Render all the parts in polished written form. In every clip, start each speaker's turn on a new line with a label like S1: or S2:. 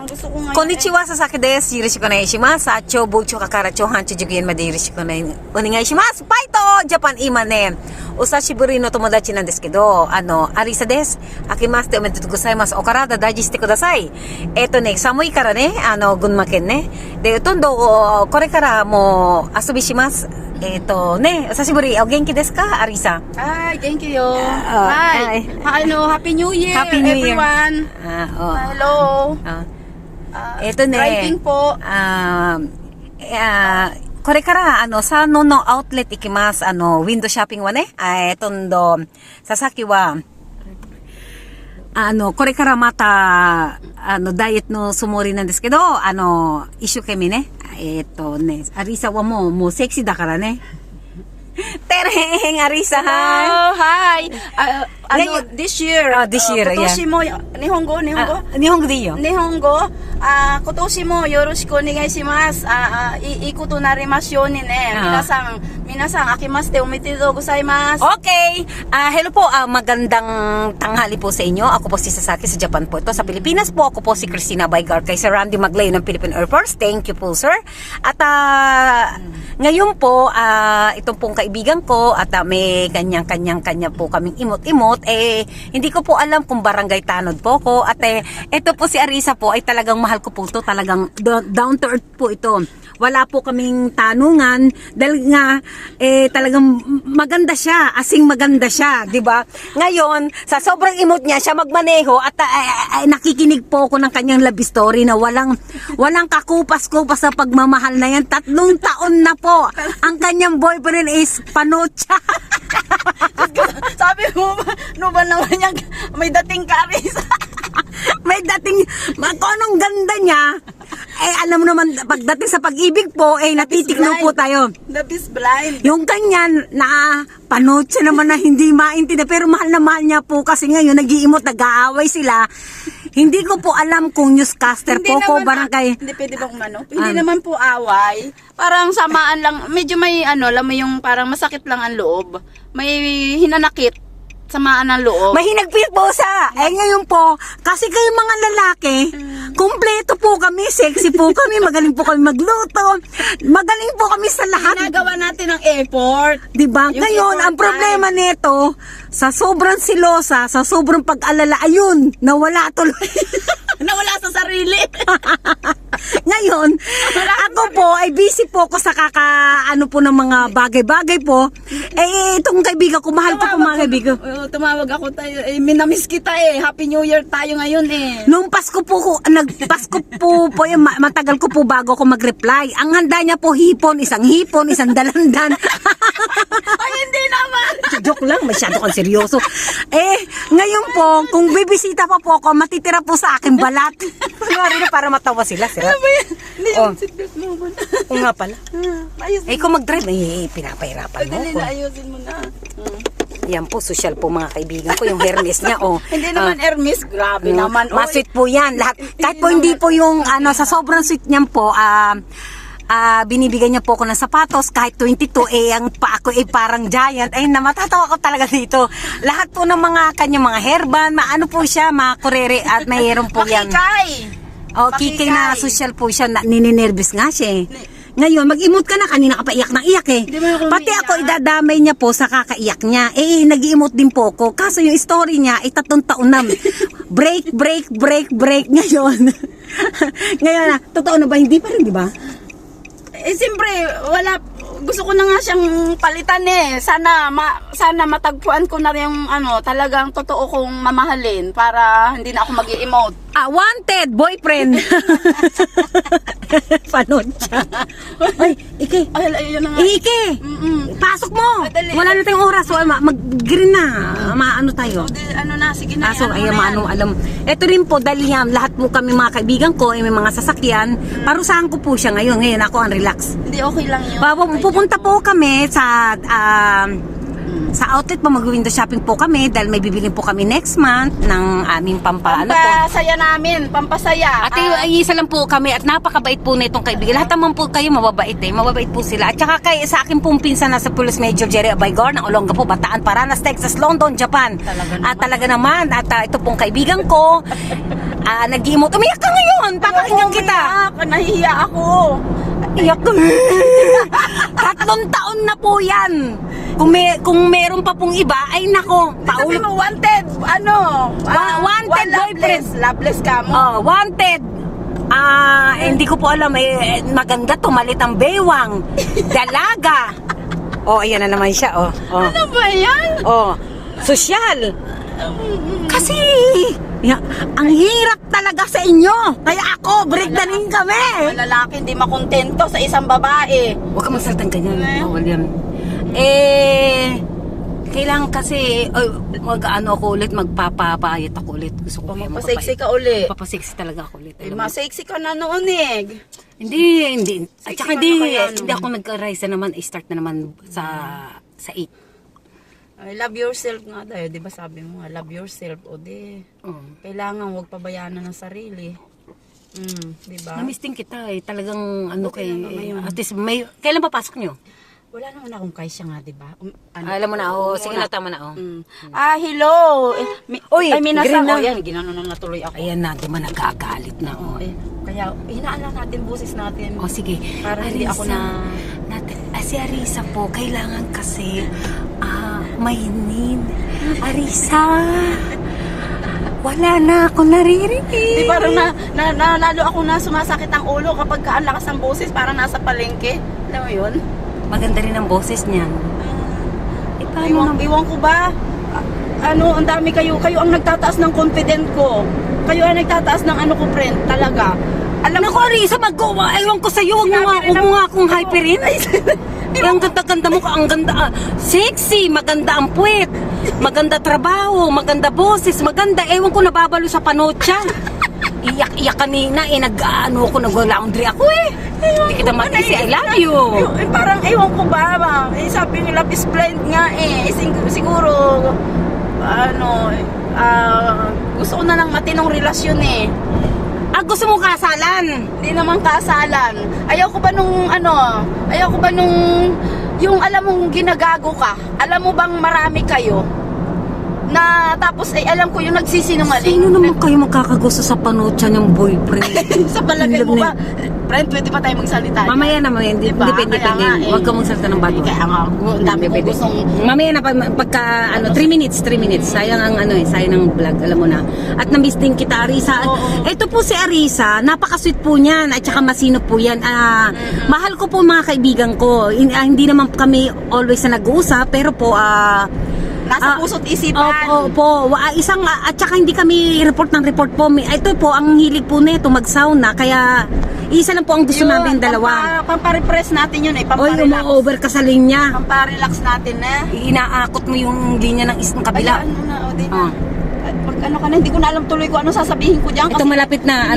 S1: Ang gusto ko ngayon
S2: Konnichiwa Sasaki desu. Yoroshiku onegaishimasu. Acho bucho kakara chohancho jugen made yoroshiku onegaishimasu. Paito! Japan ima ne. Usashiburi no tomodachi nan desu kedo, Arisa desu. Akimashite omedetou gozaimasu. O karada daiji shite kudasai. Ne, samui kara ne, Gunma ken ne. De, tondo, korekara mo asubi shimasu. Ne, usashiburi. O genki desu ka, Arisa?
S1: Hi, thank you. Hi. Happy New Year,
S2: Happy New Year.
S1: everyone. Hello.
S2: Ne,
S1: Driving po.
S2: これからサノのアウトレット行きます。ウィンドショッピングはね、佐々木はこれからまたダイエットのつもりなんですけど、一生懸命ね、アリサはもうセクシーだからね。テレンアリサ、
S1: Hello, hi. This year.
S2: This year,
S1: 今年も日本語。
S2: 日本語でいいよ。
S1: 日本語。今年もよろしくお願いします。いいことなりますようにね。皆さん、明けましておめでとうございます。
S2: Okay. Hello po. Magandang tanghali po sa inyo. Ako po si Sasaki sa Japan po ito. Sa Pilipinas po, ako po si Christina Baygar kay Sir Randy Maglayo ng Philippine Air Force. Thank you po, sir. At ngayon po, itong pong kaibigan ko at may kanya po kaming imot-imot. Hindi ko po alam kung barangay tanod po ko. At ito po si Arisa po ay talagang mahal ko po ito. Talagang down to earth po ito. Wala po kaming tanungan dahil nga talagang maganda siya, asing maganda siya, 'di ba? Ngayon, sa sobrang emote niya siya magmaneho at nakikinig po ako ng kanyang love story na walang kakupas-kupas sa pagmamahal na yan. 3 taon na po. Ang kanyang boyfriend is Panocha.
S1: Sabi mo ba naman yan, may dating karis.
S2: May dating, kung anong ganda niya, alam mo naman, pagdating sa pag-ibig po, natitikno po tayo.
S1: The beast blind.
S2: Yung kanyan, Panocha naman na hindi maintindihan, pero mahal na mahal niya po kasi ngayon, nag-iimot, nag-aaway sila. Hindi ko po alam kung newscaster po ko, barangay.
S1: Hindi pwede bang Hindi naman po away. Parang samaan lang, medyo may alam mo yung parang masakit lang ang loob. May hinanakit. Samaan ng loob.
S2: May hinagpit po sa. Ngayon po, kasi kayo mga lalaki, kumpleto po kami, sexy po kami, magaling po kami magluto, magaling po kami sa lahat.
S1: Ginagawa natin ng effort.
S2: Diba? Ngayon, ang problema nito, sa sobrang silosa, sa sobrang pag-alala, ayun, nawala tuloy.
S1: Nawala sa sarili.
S2: Ngayon, ako po ay busy po ako sa po ng mga bagay-bagay po. Itong kaibigan ko, mahal ko po mga kaibigan.
S1: Tumawag ako tayo. Minamiss kita Happy New Year tayo ngayon
S2: Nung Pasko po, nagpasko po matagal ko po bago ako mag-reply. Ang handa niya po isang hipon, isang dalandan.
S1: Ay, hindi naman.
S2: Joke lang, masyado kang seryoso. Ngayon po, kung bibisita pa po ako, matitira po sa akin balat. Sorry na para matawa sila.
S1: Ano ba yan? Hindi yung seatbelt mo ba?
S2: Oo nga pala.
S1: Ayusin
S2: kung mag-drive, pinapahirapan mo
S1: mo.
S2: ko.
S1: Ayusin mo na.
S2: Yan po, social po mga kaibigan ko, yung Hermes niya.
S1: Hindi naman Hermes, grabe naman.
S2: Mas-sweet po yan. Lahat, kahit po hindi po yung, sa sobrang sweet niyan po, binibigyan niya po ako ng sapatos kahit 22 ang pa ako parang giant namatatawa ko talaga dito. Lahat po ng mga kanyang mga hairband, po siya, mga kurere at mayroon po yan. Kikay na social po siya, nininervous nga siya Ngayon, mag-emote ka na, kanina ka pa iyak ng iyak Pati ako idadamay niya po sa kakaiyak niya. Nag-emote din po ako. Kaso yung story niya, 3 taon na. Break. Ngayon. Ngayon na, totoo na ba? Hindi pa rin, di ba?
S1: Siyempre, wala. Gusto ko na nga siyang palitan Sana matagpuan ko na yung talagang totoo kong mamahalin para hindi na ako mag-i-emote.
S2: Wanted boyfriend. Panocha. Ay, Ike.
S1: Ay, yun na nga.
S2: Ike. Pasok mo.
S1: Madali.
S2: Wala na tayong oras. So, mag-green na. Tayo.
S1: Sige na.
S2: Alam. Ito rin po, dahil yan, lahat po kami mga kaibigan ko, may mga sasakyan. Parusahan ko po siya ngayon. Ngayon ako ang relax.
S1: Hindi, okay lang yun.
S2: Pupunta po kami sa outlet po, mag-window shopping po kami dahil may bibilin po kami next month ng aming
S1: pampasaya namin, pampasaya.
S2: At isa lang po kami at napakabait po na itong kaibigan. Lahat naman po kayo mababait mababait po sila. At saka sa akin pong pinsan na sa Police Major Jerry Abaygar ng Olonga po, Bataan, Paranas, Texas, London, Japan. Talaga naman. At ito pong kaibigan ko, nag-emote. Umiyak ka ngayon! Papakinggan kita!
S1: Umiyak, nahihiya ako.
S2: Iyak ka. 3 taon na po yan. Kung meron pa pong iba, ay nako.
S1: Sabi mo, wanted,
S2: Wanted boyfriend.
S1: Loveless ka mo.
S2: Wanted. Hindi ko po alam, maganda tumalit ang bewang. Dalaga. Ayan na naman siya,
S1: Ano ba yan?
S2: Sosyal. Kasi, ang hirap talaga sa inyo. Kaya ako, break na rin kami.
S1: Mga lalaki hindi makontento sa isang babae.
S2: Huwag ka magsaltang ganyan. Bawal yan. Kailangan kasi, ako ulit, magpapapayat ako ulit. Gusto ko
S1: Magpasexy ka uli.
S2: Magpapasexy talaga ako ulit.
S1: Masexy ka na noon eh.
S2: Hindi. At saka hindi
S1: Sexy ka na kaya,
S2: ako nag-rise na naman, start na naman sa 8.
S1: I love yourself nga tayo, di ba sabi mo nga, love yourself, kailangan huwag pabayaan na ng sarili. Di ba?
S2: Namiss din kita talagang
S1: Okay lang ngayon.
S2: at least kailan papasok nyo?
S1: Wala naman akong kaisya nga, di ba?
S2: Alam mo na, sige na, tama na,
S1: Hello!
S2: Uy,
S1: minasa
S2: green na.
S1: yan, ginano na natuloy ako.
S2: Ayan na, di ba nagagalit na,
S1: Kaya, hinaan lang natin boses natin.
S2: Sige.
S1: Para hindi ako na...
S2: Si Arisa po, kailangan kasi mainin. Arisa, wala na ako naririnig.
S1: Di parang lalo ako na sumasakit ang ulo kapag ang lakas ng boses, parang nasa palengke. Alam mo yun?
S2: Maganda rin ang boses niyan. Paano
S1: Iwan ko ba? Ang dami kayo ang nagtataas ng confident ko. Kayo ang nagtataas ng ko, friend, talaga. Alam
S2: Naku, Arisa, ewan ko sa'yo, huwag mo nga akong hyperin. Ang ganda-ganda mo, ang ganda, sexy, maganda ang puwet, maganda trabaho, maganda boses, maganda, ewan ko, nababalo sa panotsa. Iyak kanina, nag-laundry ako Hindi kita matisi, I love you.
S1: Parang ewan ko ba, sabi nila, is blind nga siguro, gusto ko na lang matinong relasyon
S2: Gusto mo kasalan?
S1: Hindi naman kasalan. Ayaw ko ba yung alam mong ginagago ka, alam mo bang marami kayo, na tapos alam ko yung nagsisinungaling.
S2: Sino naman kayo magkakagusto sa panotsa ng boyfriend?
S1: Sa palagay mo ba? Friend, pwede pa tayo magsalita?
S2: Mamaya naman,
S1: Diba?
S2: depende. Huwag ka magsalita ng bago.
S1: Kaya nga, ang dami ko gustong...
S2: Mamaya na, pagka 3 minutes. Sayang ang sayang ang vlog, alam mo na. At na-miss din kita, Arisa. Ito po si Arisa, napaka-sweet po niyan, at saka masino po yan. Mahal ko po mga kaibigan ko. Hindi naman kami always na nag-uusap, pero po,
S1: nasa puso't isipan.
S2: Opo. Isang, at saka hindi kami report po. Ito po, ang hilig po nito, mag-sauna. Kaya, isa lang po ang gusto namin, dalawa.
S1: Pampa-repress natin yun
S2: Oy, uma-over ka sa linya.
S1: Pampa-relax natin
S2: Inaakot mo yung linya ng isang kabila.
S1: Ayaan mo na, di na. Pag ka na, hindi ko na alam tuloy ko ano sasabihin ko diyan
S2: Ito malapit na,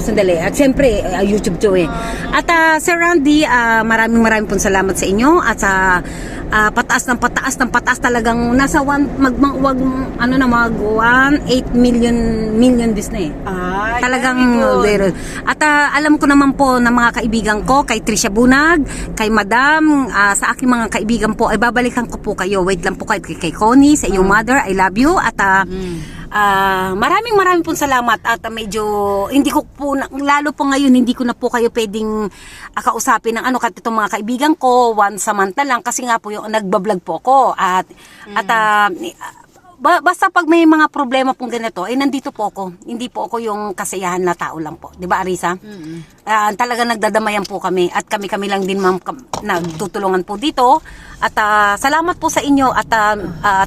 S2: sandali. At siyempre, YouTube to At Sir Randy, maraming pong salamat sa inyo. At sa pataas ng pataas talagang nasa 1.8 million views na talagang at alam ko naman po na mga kaibigan ko, kay Trisha Bunag, kay Madam, sa aking mga kaibigan po, ay babalikan ko po kayo. Wait lang po kayo kay Connie, sa iyong mother, I love you. At maraming pong salamat. At medyo hindi ko po lalo po ngayon hindi ko na po kayo pwedeng kausapin ng kahit itong mga kaibigan ko once a month na lang, kasi nga po yung nagbablog po ako at basta pag may mga problema pong ganito, nandito po ako. Hindi po ako yung kasayahan na tao lang po. 'Di ba, Arisa? Talaga nagdadamayan po kami at kami lang din ma'am nagtutulungan po dito. At salamat po sa inyo at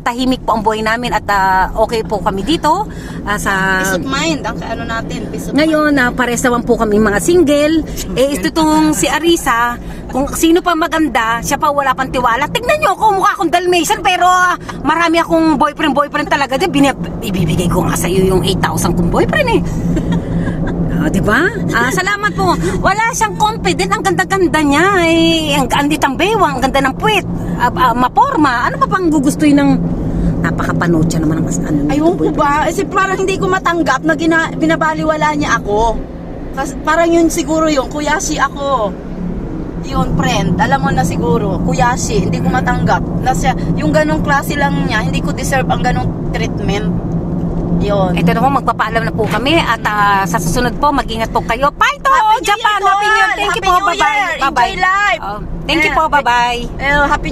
S2: tahimik po ang buhay namin at okay po kami dito sa
S1: peace of mind ang natin, peace of
S2: ngayon pares naman po kami mga single. Ito tong si Arisa, kung sino pa maganda, siya pa wala pang tiwala. Tignan nyo ako, mukha akong Dalmatian, pero marami akong boyfriend talaga. Ibibigay ko nga sa iyo yung 8,000 kong boyfriend diba? Salamat po. Wala siyang confident. Ang ganda-ganda niya. Ang anditang bewang. Ang ganda ng puwet. Maporma. Ano pa pang gugustuhin ng napakapanood siya naman ng
S1: Ayun ko ba? Kasi parang hindi ko matanggap na binabaliwala niya ako. Kasi parang yun siguro yung kuyashi ako. Yun, friend. Alam mo na siguro. Kuyashi. Hindi ko matanggap. Yung ganong klase lang niya, hindi ko deserve ang ganong treatment. Yun.
S2: Ito na po, magpapaalam na po kami at sa susunod po, mag-ingat po kayo. Bye to!
S1: Happy New
S2: Japan!
S1: Year to
S2: Happy New Year!
S1: all!
S2: Thank you
S1: Happy
S2: po!
S1: New
S2: Bye-bye!
S1: Year! Enjoy life!
S2: Thank you po! Bye-bye!
S1: Happy